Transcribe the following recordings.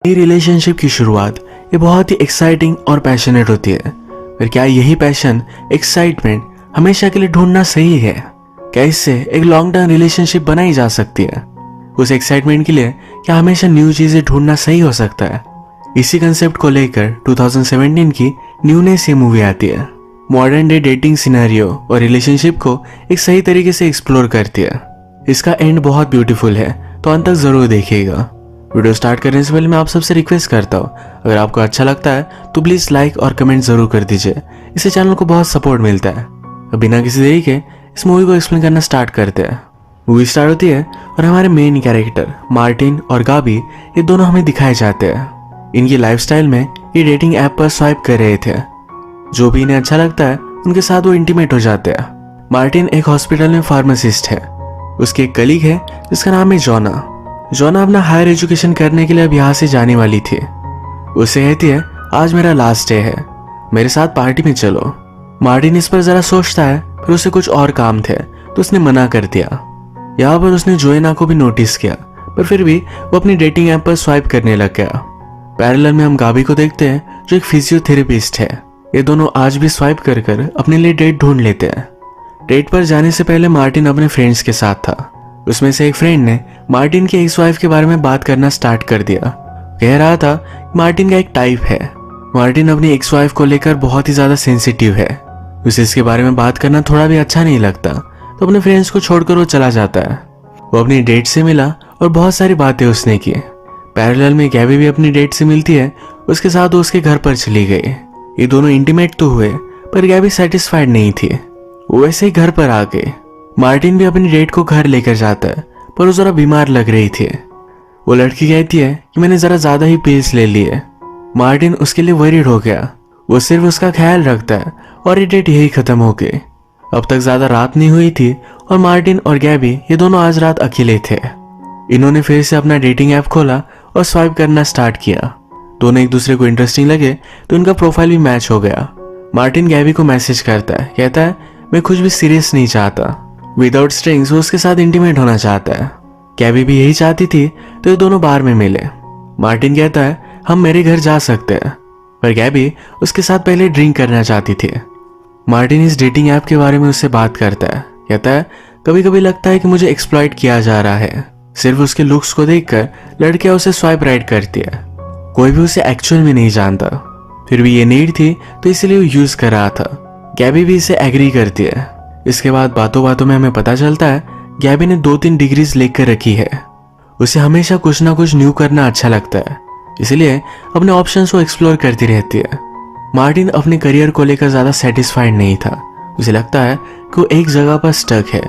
नई रिलेशनशिप की शुरुआत ये बहुत ही एक्साइटिंग और पैशनेट होती है, पर क्या यही पैशन, एक्साइटमेंट हमेशा के लिए ढूंढना सही है? क्या इससे एक लॉन्ग टर्म रिलेशनशिप बनाई जा सकती है? उस एक्साइटमेंट के लिए क्या हमेशा न्यू चीजें ढूंढना सही हो सकता है? इसी कंसेप्ट को लेकर 2017 की न्यूनेस ये मूवी आती है। मॉडर्न डे डेटिंग सिनेरियो और रिलेशनशिप को एक सही तरीके से एक्सप्लोर करती है। इसका एंड बहुत ब्यूटीफुल है, तो अंत तक जरूर देखिएगा। वीडियो स्टार्ट करने से पहले मैं आप सबसे रिक्वेस्ट करता हूँ, अगर आपको अच्छा लगता है तो प्लीज लाइक और कमेंट जरूर कर दीजिए, इससे चैनल को बहुत सपोर्ट मिलता है। अब बिना किसी देरी के इस मूवी को एक्सप्लेन करना स्टार्ट करते हैं। मूवी स्टार्ट होती है और हमारे मेन कैरेक्टर मार्टिन और गाबी ये दोनों हमें दिखाए जाते हैं। इनकी लाइफस्टाइल में ये डेटिंग ऐप पर स्वाइप कर रहे थे। जो भी इन्हें अच्छा लगता है उनके साथ वो इंटीमेट हो जाते हैं। मार्टिन एक हॉस्पिटल में फार्मासिस्ट है। उसकी एक कलीग है जिसका नाम है जोना। जोना अपना हायर एजुकेशन करने के लिए अब यहाँ से जाने वाली थी। उससे कहती है, आज मेरा लास्ट डे है, मेरे साथ पार्टी में चलो। मार्टिन इस पर जरा सोचता है, फिर उसे कुछ और काम थे तो उसने मना कर दिया। यहाँ पर उसने जोना को भी नोटिस किया, पर फिर भी वो अपनी डेटिंग ऐप पर स्वाइप करने लग गया। पैरेलल में हम गाबी को देखते हैं जो एक फिजियोथेरेपिस्ट है। ये दोनों आज भी स्वाइप कर कर अपने लिए डेट ढूंढ लेते हैं। डेट पर जाने से पहले मार्टिन अपने फ्रेंड्स के साथ था। उसमें से एक फ्रेंड ने मार्टिन की एक्स वाइफ के बारे में बात करना स्टार्ट कर दिया। कह रहा था मार्टिन का एक टाइप है। मार्टिन अपनी एक्स वाइफ को लेकर बहुत ही ज्यादा सेंसिटिव है। उसे इसके बारे में बात करना थोड़ा भी अच्छा नहीं लगता, तो अपने फ्रेंड्स को छोड़कर वो चला जाता है। वो अपनी डेट से मिला और बहुत सारी बातें उसने की। पैरेलल में गैबी भी अपनी डेट से मिलती है, उसके साथ वो उसके घर पर चली गई। ये दोनों इंटीमेट तो हुए, पर गैबी सेटिस्फाइड नहीं थी। वो वैसे ही घर पर आ गई। मार्टिन भी अपनी डेट को घर लेकर जाता है, पर वो जरा बीमार लग रही थी। वो लड़की कहती है कि मैंने जरा ज्यादा ही पिल्स ले लिए। मार्टिन उसके लिए वरीड हो गया। वो सिर्फ उसका ख्याल रखता है और ये डेट यही खत्म हो गई। अब तक ज्यादा रात नहीं हुई थी और मार्टिन और गैबी ये दोनों आज रात अकेले थे। इन्होंने फिर से अपना डेटिंग ऐप खोला और स्वाइप करना स्टार्ट किया। दोनों एक दूसरे को इंटरेस्टिंग लगे तो इनका प्रोफाइल भी मैच हो गया। मार्टिन गैबी को मैसेज करता है, कहता है मैं कुछ भी सीरियस नहीं चाहता। विदाउट स्ट्रिंग्स वो उसके साथ इंटीमेट होना चाहता है। गैबी भी यही चाहती थी, तो ये दोनों बार में मिले। मार्टिन कहता है हम मेरे घर जा सकते हैं, पर गैबी उसके साथ पहले ड्रिंक करना चाहती थी। मार्टिन इस डेटिंग ऐप के बारे में उससे बात करता है। कहता है कभी कभी लगता है कि मुझे एक्सप्लॉइट किया जा रहा है। सिर्फ उसके लुक्स को देखकर लड़कियां उसे स्वाइप राइट करती है। कोई भी उसे एक्चुअल में नहीं जानता, फिर भी ये नीड थी तो इसलिए वो यूज कर रहा था। गैबी भी इसे एग्री करती है। इसके बाद बातों बातों में हमें पता चलता है गैबी ने 2-3 डिग्रीज लेकर रखी है। उसे हमेशा कुछ ना कुछ न्यू करना अच्छा लगता है, इसलिए अपने ऑप्शंस को एक्सप्लोर करती रहती है। मार्टिन अपने करियर को लेकर ज्यादा सेटिस्फाइड नहीं था। उसे लगता है कि वो एक जगह पर स्टक है,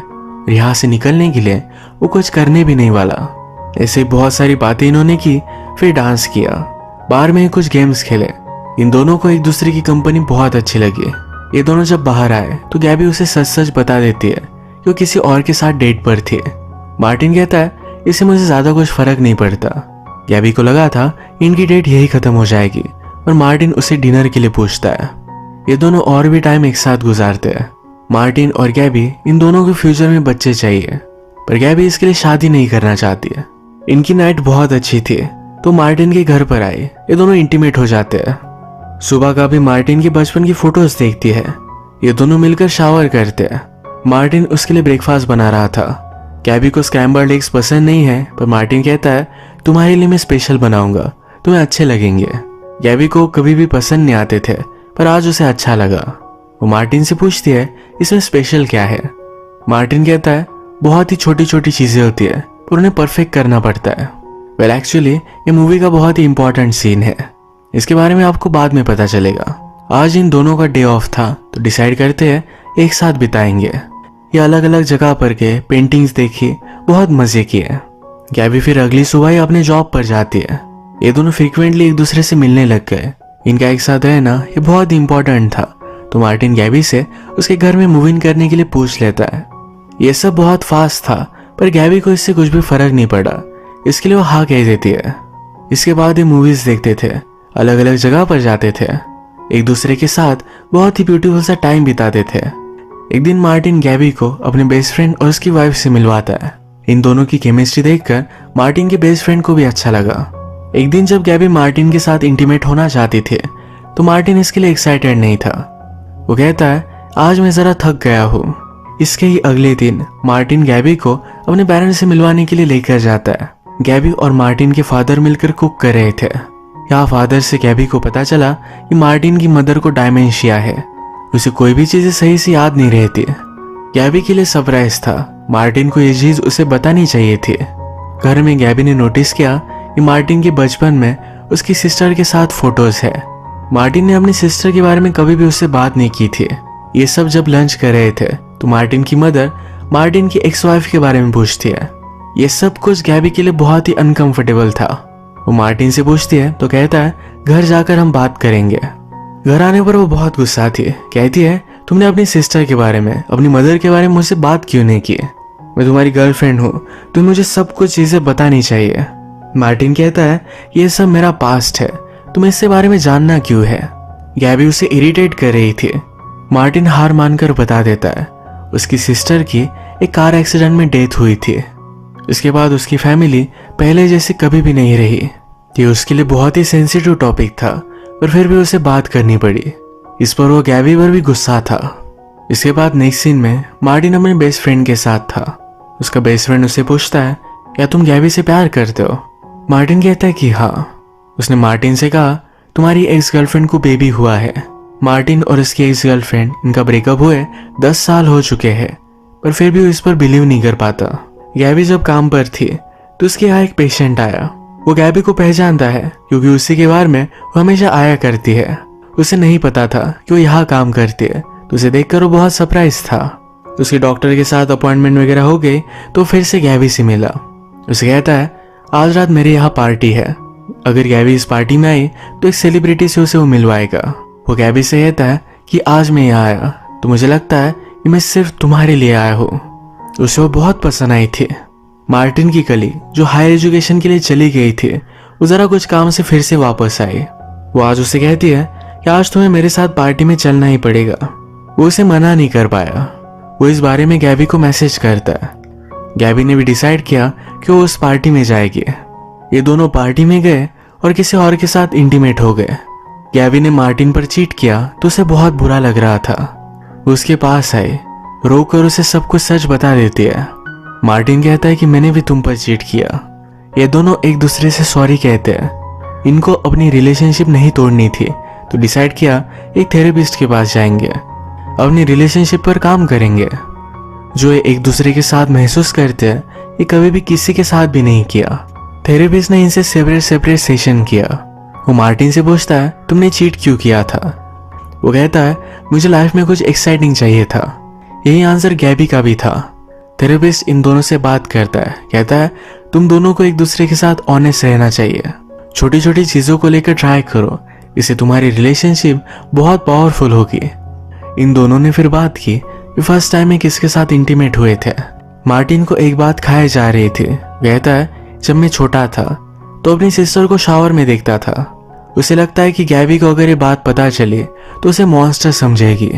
यहाँ से निकलने के लिए वो कुछ करने भी नहीं वाला। ऐसे बहुत सारी बातें इन्होंने की, फिर डांस किया, बार में कुछ गेम्स खेले। इन दोनों को एक दूसरे की कंपनी बहुत अच्छी लगी। ये दोनों जब बाहर आए तो गैबी उसे सच सच बता देती है कि वो किसी और के साथ डेट पर थी। मार्टिन कहता है इससे मुझे ज्यादा कुछ फर्क नहीं पड़ता। गैबी को लगा था इनकी डेट यही खत्म हो जाएगी और मार्टिन उसे डिनर के लिए पूछता है। ये दोनों और भी टाइम एक साथ गुजारते हैं। मार्टिन और गैबी इन दोनों को फ्यूचर में बच्चे चाहिए, पर गैबी इसके लिए शादी नहीं करना चाहती है। इनकी नाइट बहुत अच्छी थी तो मार्टिन के घर पर आए। ये दोनों इंटीमेट हो जाते हैं। सुबह का भी मार्टिन की बचपन की फोटोज देखती है। ये दोनों मिलकर शावर करते हैं। मार्टिन उसके लिए ब्रेकफास्ट बना रहा था। गैबी को स्क्रैम्बल्ड एग्स पसंद नहीं है, पर मार्टिन कहता है तुम्हारे लिए मैं स्पेशल बनाऊंगा, तुम्हें अच्छे लगेंगे। गैबी को कभी भी पसंद नहीं आते थे, पर आज उसे अच्छा लगा। वो मार्टिन से पूछती है इसमें स्पेशल क्या है। मार्टिन कहता है बहुत ही छोटी छोटी चीजें होती है, पर उन्हें परफेक्ट करना पड़ता है। वेल एक्चुअली ये मूवी का बहुत ही इंपॉर्टेंट सीन है। इसके बारे में आपको बाद में पता चलेगा। आज इन दोनों का डे ऑफ था तो डिसाइड करते हैं एक साथ बिताएंगे। ये अलग अलग जगह पर गए, पेंटिंग्स देखी, बहुत मजे किए। गैबी फिर अगली सुबह ही अपने जॉब पर जाती है। ये दोनों फ्रीक्वेंटली एक दूसरे से मिलने लग गए। इनका एक साथ रहना ये बहुत इंपॉर्टेंट था, तो मार्टिन गैबी से उसके घर में मूव इन करने के लिए पूछ लेता है। ये सब बहुत फास्ट था, पर गैबी को इससे कुछ भी फर्क नहीं पड़ा, इसके लिए वो हाँ कह देती है। इसके बाद ये मूवीज देखते थे, अलग अलग जगह पर जाते थे, एक दूसरे के साथ बहुत ही ब्यूटीफुल सा टाइम बिताते थे। एक दिन मार्टिन गैबी को अपने बेस्ट फ्रेंड और उसकी वाइफ से मिलवाता है। इन दोनों की केमिस्ट्री देखकर मार्टिन के बेस्ट फ्रेंड को भी अच्छा लगा। एक दिन जब गैबी मार्टिन के साथ इंटीमेट होना चाहती थी तो मार्टिन इसके लिए एक्साइटेड नहीं था। वो कहता है, आज मैं जरा थक गया हूँ। इसके ही अगले दिन मार्टिन गैबी को अपने पेरेंट्स से मिलवाने के लिए लेकर जाता है। गैबी और मार्टिन के फादर मिलकर कुक कर रहे थे। यहाँ फादर से गैबी को पता चला कि मार्टिन की मदर को डायमेंशिया है, उसे कोई भी चीजें सही से याद नहीं रहती। गैबी के लिए सरप्राइज था, मार्टिन को ये चीज उसे बतानी चाहिए थी। घर में गैबी ने नोटिस किया कि मार्टिन के बचपन में उसकी सिस्टर के साथ फोटोज है। मार्टिन ने अपनी सिस्टर के बारे में कभी भी उससे बात नहीं की थी। ये सब जब लंच कर रहे थे तो मार्टिन की मदर मार्टिन की एक्स वाइफ के बारे में पूछती है। ये सब कुछ गैबी के लिए बहुत ही अनकंफर्टेबल था। वो मार्टिन से पूछती है तो कहता है, घर जाकर हम बात करेंगे। घर आने पर वो बहुत गुस्सा थी। कहती है, तुमने अपनी सिस्टर के बारे में, अपनी मदर के बारे में मुझसे बात क्यों नहीं की? मैं तुम्हारी गर्लफ्रेंड हूँ, तुम्हें मुझे सब कुछ चीजें बतानी चाहिए। मार्टिन कहता है, ये सब मेरा पास्ट है, तुम्हें इससे बारे में जानना क्यों है? गैबी उसे इरिटेट कर रही थी। मार्टिन हार मानकर बता देता है, उसकी सिस्टर की एक कार एक्सीडेंट में डेथ हुई थी। इसके बाद उसकी फैमिली पहले जैसी कभी भी नहीं रही। ये उसके लिए बहुत ही सेंसिटिव टॉपिक था, पर फिर भी उसे बात करनी पड़ी। इस पर वो गैबी पर भी गुस्सा था। इसके बाद नेक्स्ट सीन में मार्टिन अपने बेस्ट फ्रेंड के साथ था। उसका बेस्ट फ्रेंड उससे पूछता है, क्या तुम गैबी से प्यार करते हो? मार्टिन कहता है कि हाँ। उसने मार्टिन से कहा, तुम्हारी एक्स गर्लफ्रेंड को बेबी हुआ है। मार्टिन और उसकी एक्स गर्लफ्रेंड, इनका ब्रेकअप हुए 10 साल हो चुके हैं, पर फिर भी वो इस पर बिलीव नहीं कर पाता। गैबी जब काम पर थी तो उसके यहाँ एक पेशेंट आया। वो गैबी को पहचानता है क्योंकि उसी के बार में वो हमेशा आया करती है। उसे नहीं पता था कि वो यहाँ काम करती है, तो उसे देखकर वो बहुत सरप्राइज था। उसके डॉक्टर के साथ अपॉइंटमेंट वगैरह हो गई तो फिर से गैबी से मिला। उसे कहता है, आज रात मेरे यहाँ पार्टी है, अगर गैबी इस पार्टी में आई तो एक सेलिब्रिटी से उसे वो मिलवाएगा। वो गैबी से कहता है कि आज मैं यहाँ आया तो मुझे लगता है कि मैं सिर्फ तुम्हारे लिए आया हूँ। उसे वो बहुत पसंद आई थी। मार्टिन की कली जो हायर एजुकेशन के लिए चली गई थी, वो जरा कुछ काम से फिर से वापस आई। वो आज उसे कहती है कि आज तुम्हें मेरे साथ पार्टी में चलना ही पड़ेगा। वो उसे मना नहीं कर पाया। वो इस बारे में गैबी को मैसेज करता है। गैबी ने भी डिसाइड किया कि वो उस पार्टी में जाएगी। ये दोनों पार्टी में गए और किसी और के साथ इंटीमेट हो गए। गैबी ने मार्टिन पर चीट किया तो उसे बहुत बुरा लग रहा था। वो उसके पास आई, रोकर उसे सब कुछ सच बता देती है। मार्टिन कहता है कि मैंने भी तुम पर चीट किया। ये दोनों एक दूसरे से सॉरी कहते हैं। इनको अपनी रिलेशनशिप नहीं तोड़नी थी तो डिसाइड किया एक थेरेपिस्ट के पास जाएंगे, अपनी रिलेशनशिप पर काम करेंगे। जो ये एक दूसरे के साथ महसूस करते हैं, ये कभी भी किसी के साथ भी नहीं किया। थेरेपिस्ट ने इनसे सेपरेट सेशन किया। वो मार्टिन से पूछता है, तुमने चीट क्यों किया था? वो कहता है, मुझे लाइफ में कुछ एक्साइटिंग चाहिए था। यही आंसर गैबी का भी था। थेरेपिस्ट इन दोनों से बात करता है, कहता है, तुम दोनों को एक दूसरे के साथ ऑनेस्ट रहना चाहिए। छोटी छोटी चीजों को लेकर ट्राई करो, इससे तुम्हारी रिलेशनशिप बहुत पावरफुल होगी। इन दोनों ने फिर बात की कि फर्स्ट टाइम में किसके साथ इंटीमेट हुए थे। मार्टिन को एक बात खाए जा रही थी। कहता है, जब मैं छोटा था तो अपनी सिस्टर को शावर में देखता था। उसे लगता है कि गैबी को अगर ये बात पता चली तो उसे मॉन्स्टर समझेगी।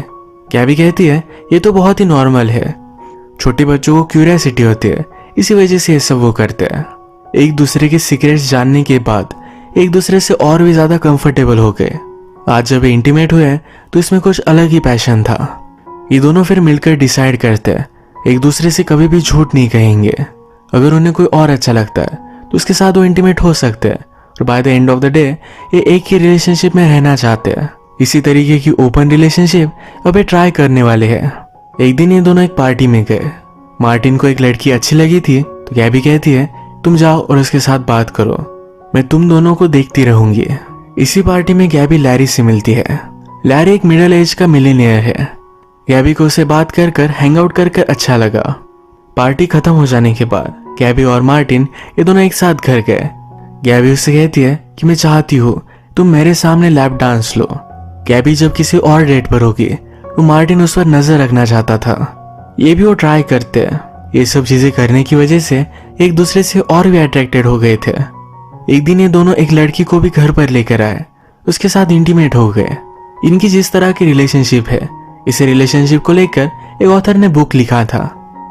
गैबी कहती है, ये तो बहुत ही नॉर्मल है। छोटे बच्चों को क्यूरियोसिटी होती है, इसी वजह से ये सब वो करते हैं। एक दूसरे के सीक्रेट्स जानने के बाद एक दूसरे से और भी ज्यादा कंफर्टेबल हो गए। आज जब ये इंटीमेट हुए तो इसमें कुछ अलग ही पैशन था। ये दोनों फिर मिलकर डिसाइड करते हैं एक दूसरे से कभी भी झूठ नहीं कहेंगे। अगर उन्हें कोई और अच्छा लगता है तो उसके साथ वो इंटीमेट हो सकते हैं और by the end of the day ये एक ही रिलेशनशिप में रहना चाहते हैं। इसी तरीके की ओपन रिलेशनशिप अब ये ट्राई करने वाले हैं। एक दिन ये दोनों एक पार्टी में गए। मार्टिन को एक लड़की अच्छी लगी थी तो गैबी कहती है, तुम जाओ और उसके साथ बात करो, मैं तुम दोनों को देखती रहूंगी। इसी पार्टी में गैबी लैरी से मिलती है। लैरी एक मिडिल एज का मिलियनियर है। गैबी को उसे बात कर कर हैंग आउट कर कर अच्छा लगा। पार्टी खत्म हो जाने के बाद गैबी और मार्टिन ये दोनों एक साथ घर गए। गैबी उससे कहती है कि मैं चाहती हूँ तुम मेरे सामने लैप डांस लो। गैबी जब किसी और डेट पर होगी तो मार्टिन उस पर नजर रखना चाहता था। ये भी वो ट्राई करते हैं। ये सब चीजें करने की वजह से एक दूसरे से और भी अट्रैक्टेड हो गए थे। एक दिन ये दोनों एक लड़की को भी घर पर लेकर आए, उसके साथ इंटीमेट हो गए। इनकी जिस तरह की रिलेशनशिप है, इसे रिलेशनशिप को लेकर एक ऑथर ने बुक लिखा था।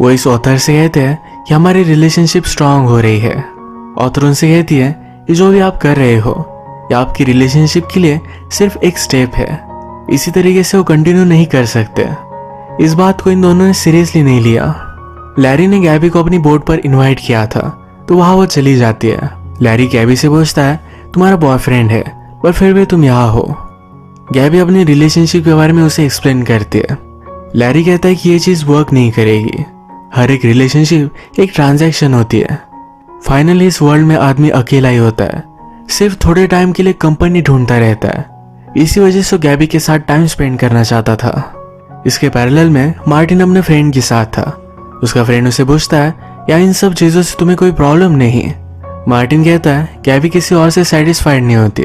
वो इस ऑथर से कहते हैं कि हमारी रिलेशनशिप स्ट्रांग हो रही है। ऑथर उनसे कहती है, ये जो भी आप कर रहे हो ये आपकी रिलेशनशिप के लिए सिर्फ एक स्टेप है। इसी तरीके से वो कंटिन्यू नहीं कर सकते। इस बात को इन दोनों ने सीरियसली नहीं लिया। लैरी ने गैबी को अपनी बोट पर इनवाइट किया था तो वहां वो चली जाती है। लैरी गैबी से पूछता है तुम्हारा बॉयफ्रेंड है पर फिर भी तुम यहाँ हो। गैबी अपनी रिलेशनशिप के बारे में उसे एक्सप्लेन करती है। लैरी कहता है कि ये चीज वर्क नहीं करेगी। हर एक रिलेशनशिप एक ट्रांजैक्शन होती है। फाइनली इस वर्ल्ड में आदमी अकेला ही होता है, सिर्फ थोड़े टाइम के लिए कंपनी ढूंढता रहता है। इसी वजह से गैबी के साथ टाइम स्पेंड करना चाहता था। इसके पैरेलल में मार्टिन अपने फ्रेंड के साथ था। उसका फ्रेंड उसे पूछता है या इन सब चीजों से तुम्हें कोई प्रॉब्लम नहीं। मार्टिन कहता है गैबी किसी और से सेटिस्फाइड नहीं होती।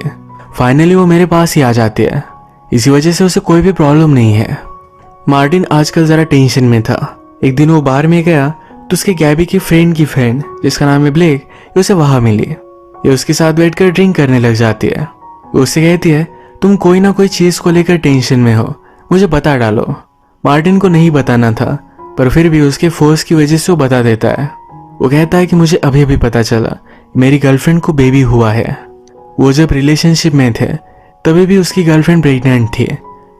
फाइनली वो मेरे पास ही आ जाती है, इसी वजह से उसे कोई भी प्रॉब्लम नहीं है। मार्टिन आजकल जरा टेंशन में था। एक दिन वो बार में गया तो उसके गैबी की फ्रेंड जिसका नाम है ब्लेक, ये उसे वहां मिली। ये उसके साथ बैठकर ड्रिंक करने लग जाती है। वो उससे कहती है तुम कोई ना कोई चीज को लेकर टेंशन में हो, मुझे बता डालो। मार्टिन को नहीं बताना था पर फिर भी उसके फोर्स की वजह से वो बता देता है। वो कहता है कि मुझे अभी अभी पता चला मेरी गर्लफ्रेंड को बेबी हुआ है। वो जब रिलेशनशिप में थे तभी भी उसकी गर्लफ्रेंड प्रेग्नेंट थी।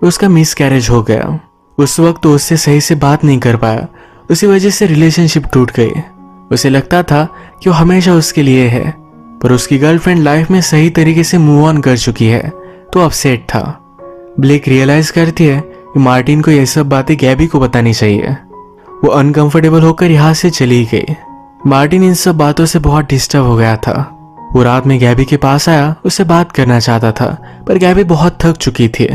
उसका मिस कैरेज हो गया। उस वक्त वो उससे सही से बात नहीं कर पाया, उसी वजह से रिलेशनशिप टूट गई। उसे लगता था कि वो हमेशा उसके लिए है पर उसकी गर्लफ्रेंड लाइफ में सही तरीके से मूव ऑन कर चुकी है तो अपसेट था। ब्लेक रियलाइज करती है कि मार्टिन को यह सब बातें गैबी को बतानी चाहिए। वो अनकंफर्टेबल होकर यहाँ से चली गई। मार्टिन इन सब बातों से बहुत डिस्टर्ब हो गया था। वो रात में गैबी के पास आया, उससे बात करना चाहता था पर गैबी बहुत थक चुकी थी।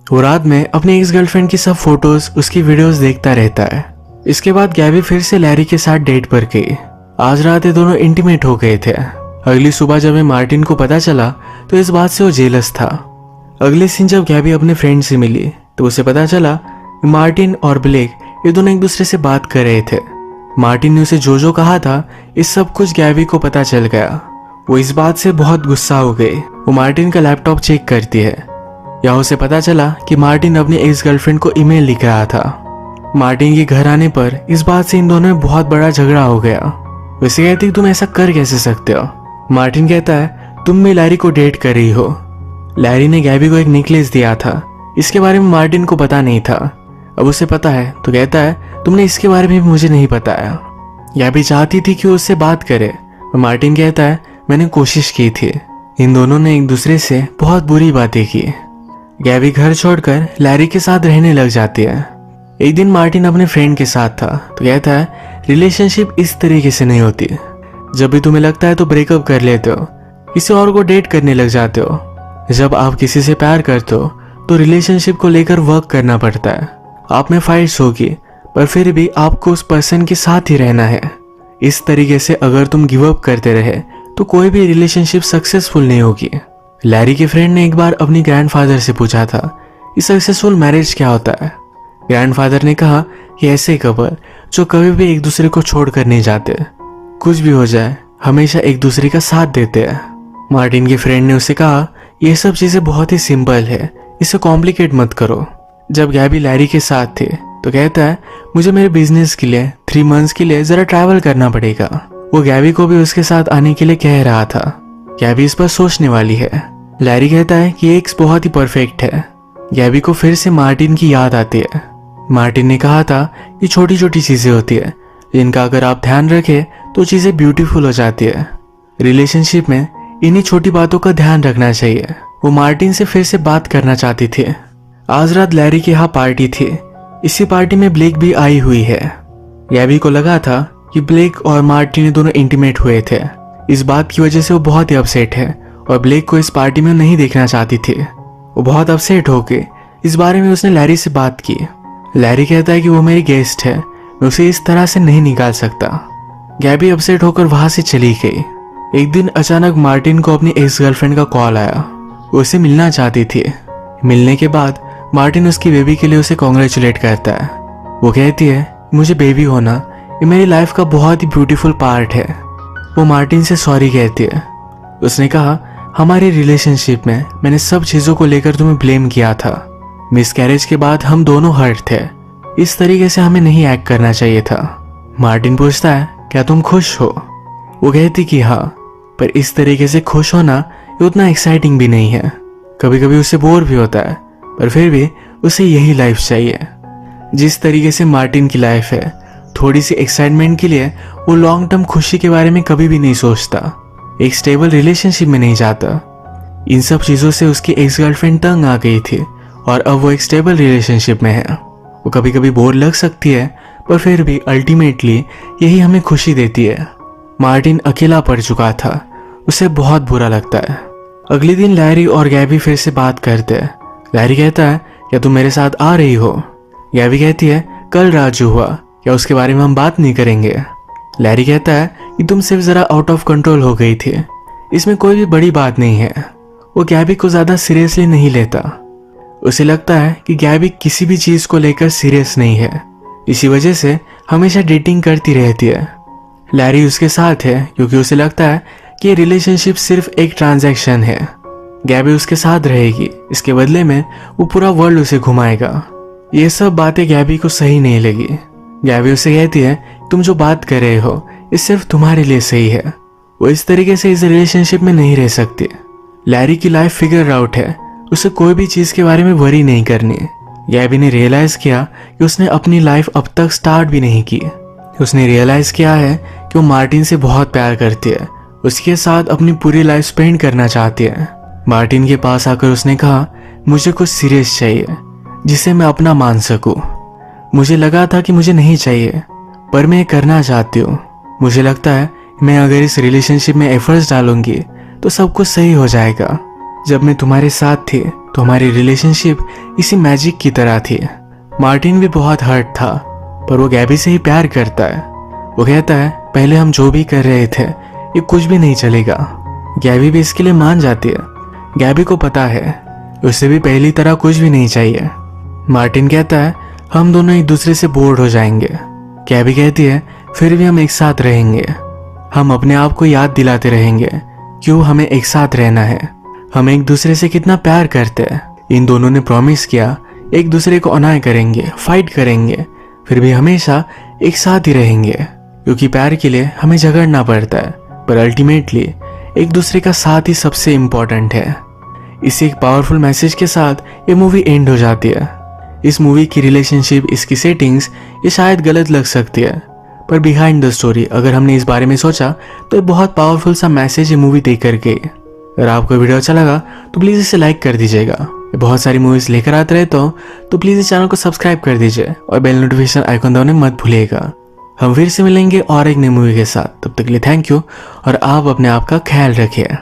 वो रात में अपनी एक्स गर्लफ्रेंड की सब फोटोज, उसकी वीडियोस देखता रहता है। इसके बाद गैबी फिर से लैरी के साथ डेट पर गई। आज रात ये दोनों इंटीमेट हो गए थे। अगली सुबह जब मार्टिन को पता चला तो इस बात से वो जेलस था। अगले दिन जब गैबी अपने फ्रेंड से मिली तो उसे पता चला कि मार्टिन और ब्लेक ये दोनों एक दूसरे से बात कर रहे थे। मार्टिन ने उसे जो कहा था इस सब कुछ गैबी को पता चल गया। वो इस बात से बहुत गुस्सा हो गई। वो मार्टिन का लैपटॉप चेक करती है। यहाँ उसे पता चला कि मार्टिन अपनी एक्स गर्लफ्रेंड को ईमेल लिख रहा था। मार्टिन के घर आने पर इस बात से इन दोनों में बहुत बड़ा झगड़ा हो गया। वैसे कहती कि तुम ऐसा कर कैसे सकते हो। मार्टिन कहता है तुम भी लैरी को डेट कर रही हो। लैरी ने गैबी को एक नेकलेस दिया था, इसके बारे में मार्टिन को पता नहीं था। अब उसे पता है तो कहता है तुमने इसके बारे में भी मुझे नहीं बताया। गैबी चाहती थी कि वो उससे बात करे और मार्टिन कहता है मैंने कोशिश की थी। इन दोनों ने एक दूसरे से बहुत बुरी बातें की। गैबी घर छोड़कर लैरी के साथ रहने लग जाती है। एक दिन मार्टिन अपने फ्रेंड के साथ था तो कहता है रिलेशनशिप इस तरीके से नहीं होती। जब भी तुम्हें लगता है तो ब्रेकअप कर लेते हो, किसी और को डेट करने लग जाते हो। जब आप किसी से प्यार करते हो तो रिलेशनशिप को लेकर वर्क करना पड़ता है। आप में फाइट्स होगी पर फिर भी आपको उस पर्सन के साथ ही रहना है। इस तरीके से अगर तुम गिव अप करते रहे तो कोई भी रिलेशनशिप सक्सेसफुल नहीं होगी। लैरी के फ्रेंड ने एक बार अपनी ग्रैंडफादर से पूछा था कि सक्सेसफुल मैरिज क्या होता है। ग्रैंडफादर ने कहा कि ऐसे कपल जो कभी भी एक दूसरे को छोड़कर नहीं जाते, कुछ भी हो जाए हमेशा एक दूसरे का साथ देते हैं। मार्टिन के फ्रेंड ने उसे कहा यह सब चीजें बहुत ही सिंपल है, इसे कॉम्प्लिकेट मत करो। जब गैबी लैरी के साथ थे तो कहता है मुझे मेरे बिजनेस के लिए 3 मंथ्स के लिए जरा ट्रैवल करना पड़ेगा। वो गैबी को भी उसके साथ आने के लिए कह रहा था। गैबी इस पर सोचने वाली है। लैरी कहता है कि एक्स बहुत ही परफेक्ट है। गैबी को फिर से मार्टिन की याद आती है। मार्टिन ने कहा था कि छोटी छोटी चीजें होती है जिनका अगर आप ध्यान रखें तो चीजें ब्यूटीफुल हो जाती है। रिलेशनशिप में इन्हीं छोटी बातों का ध्यान रखना चाहिए। वो मार्टिन से फिर से बात करना चाहती थी। आज रात लैरी के यहाँ पार्टी थी। इसी पार्टी में ब्लेक भी आई हुई है। गैबी को लगा था कि ब्लेक और मार्टिन दोनों इंटीमेट हुए थे। इस बात की वजह से वो बहुत ही अपसेट है और ब्लेक को इस पार्टी में नहीं देखना चाहती थी। वो बहुत अपसेट होके इस बारे में उसने लैरी से बात की। लैरी कहता है कि वो मेरी गेस्ट है, मैं उसे इस तरह से नहीं निकाल सकता। गैबी अपसेट होकर वहां से चली गई। एक दिन अचानक मार्टिन को अपनी एक्स गर्लफ्रेंड का कॉल आया। वो उसे मिलना चाहती थी। मिलने के बाद मार्टिन उसकी बेबी के लिए उसे कॉन्ग्रेचुलेट करता है। वो कहती है मुझे बेबी होना ये मेरी लाइफ का बहुत ही ब्यूटीफुल पार्ट है। वो मार्टिन से सॉरी कहती है। उसने कहा हमारी रिलेशनशिप में मैंने सब चीजों को लेकर तुम्हें ब्लेम किया था। मिसकैरेज के बाद हम दोनों हर्ट थे। इस तरीके से हमें नहीं एक्ट करना चाहिए था। मार्टिन पूछता है क्या तुम खुश हो। वो कहती कि हाँ, पर इस तरीके से खुश होना ये उतना एक्साइटिंग भी नहीं है। कभी कभी उसे बोर भी होता है, पर फिर भी उसे यही लाइफ चाहिए। जिस तरीके से मार्टिन की लाइफ है, थोड़ी सी एक्साइटमेंट के लिए वो लॉन्ग टर्म खुशी के बारे में कभी भी नहीं सोचता, एक स्टेबल रिलेशनशिप में नहीं जाता। इन सब चीज़ों से उसकी एक्स गर्लफ्रेंड तंग आ गई थी और अब वो एक स्टेबल रिलेशनशिप में है। वो कभी कभी बोर लग सकती है, पर फिर भी अल्टीमेटली यही हमें खुशी देती है। मार्टिन अकेला पड़ चुका था, उसे बहुत बुरा लगता है। अगले दिन लैरी और गैबी फिर से बात करते हैं। लैरी कहता है, क्या तुम मेरे साथ आ रही हो? गैबी कहती है, कल रात जो हुआ, क्या उसके बारे में हम बात नहीं करेंगे? लैरी कहता है कि तुम सिर्फ जरा आउट ऑफ कंट्रोल हो गई थी, इसमें कोई भी बड़ी बात नहीं है। वो गैबी को ज्यादा सीरियसली नहीं लेता। उसे लगता है कि गैबी किसी भी चीज को लेकर सीरियस नहीं है, इसी वजह से हमेशा डेटिंग करती रहती है। लैरी उसके साथ है क्योंकि उसे लगता है कि ये रिलेशनशिप सिर्फ एक ट्रांजैक्शन है। गैबी उसके साथ रहेगी, इसके बदले में वो पूरा वर्ल्ड उसे घुमाएगा। ये सब बातें गैबी को सही नहीं लगी। गैबी उसे कहती है, तुम जो बात कर रहे हो ये सिर्फ तुम्हारे लिए सही है। वो इस तरीके से इस रिलेशनशिप में नहीं रह सकती। लैरी की लाइफ फिगर आउट है, उसे कोई भी चीज के बारे में वरी नहीं करनी। गैबी ने रियलाइज किया कि उसने अपनी लाइफ अब तक स्टार्ट भी नहीं की। उसने रियलाइज किया है कि वो मार्टिन से बहुत प्यार करती है, उसके साथ अपनी पूरी लाइफ स्पेंड करना चाहती है। मार्टिन के पास आकर उसने कहा, मुझे कुछ सीरियस चाहिए जिसे मैं अपना मान सकूं। मुझे लगा था कि मुझे नहीं चाहिए, पर मैं करना चाहती हूँ। मुझे लगता है मैं अगर इस रिलेशनशिप में एफर्ट्स डालूंगी तो सब कुछ सही हो जाएगा। जब मैं तुम्हारे साथ थी तो हमारी रिलेशनशिप इसी मैजिक की तरह थी। मार्टिन भी बहुत हर्ट था, पर वो गैबी से ही प्यार करता है। वो कहता है, पहले हम जो भी कर रहे थे ये कुछ भी नहीं चलेगा। गैबी भी इसके लिए मान जाती है। गैबी को पता है उसे भी पहली तरह कुछ भी नहीं चाहिए। मार्टिन कहता है, हम दोनों एक दूसरे से बोर्ड हो जाएंगे। गैबी कहती है, फिर भी हम एक साथ रहेंगे। हम अपने आप को याद दिलाते रहेंगे क्यों हमें एक साथ रहना है। हम एक दूसरे से कितना प्यार करते हैं। इन दोनों ने प्रॉमिस किया एक दूसरे को अनाय करेंगे, फाइट करेंगे, फिर भी हमेशा एक साथ ही रहेंगे, क्योंकि प्यार के लिए हमें झगड़ना पड़ता है, पर अल्टीमेटली एक दूसरे का साथ ही सबसे इम्पोर्टेंट है। इसी एक पावरफुल मैसेज के साथ ये मूवी एंड हो जाती है। इस मूवी की रिलेशनशिप, इसकी सेटिंग्स ये शायद गलत लग सकती है, पर बिहाइंड द स्टोरी अगर हमने इस बारे में सोचा तो ये बहुत पावरफुल सा मैसेज ये मूवी देख करके। अगर आपको वीडियो अच्छा लगा तो प्लीज़ इसे लाइक कर दीजिएगा। बहुत सारी मूवीज लेकर आते रहता हूँ, तो प्लीज़ इस चैनल को सब्सक्राइब कर दीजिए और बेल नोटिफिकेशन आइकन दबाना मत भूलिएगा। हम फिर से मिलेंगे और एक नई मूवी के साथ। तब तक के लिए थैंक यू और आप अपने आप का ख्याल रखिए।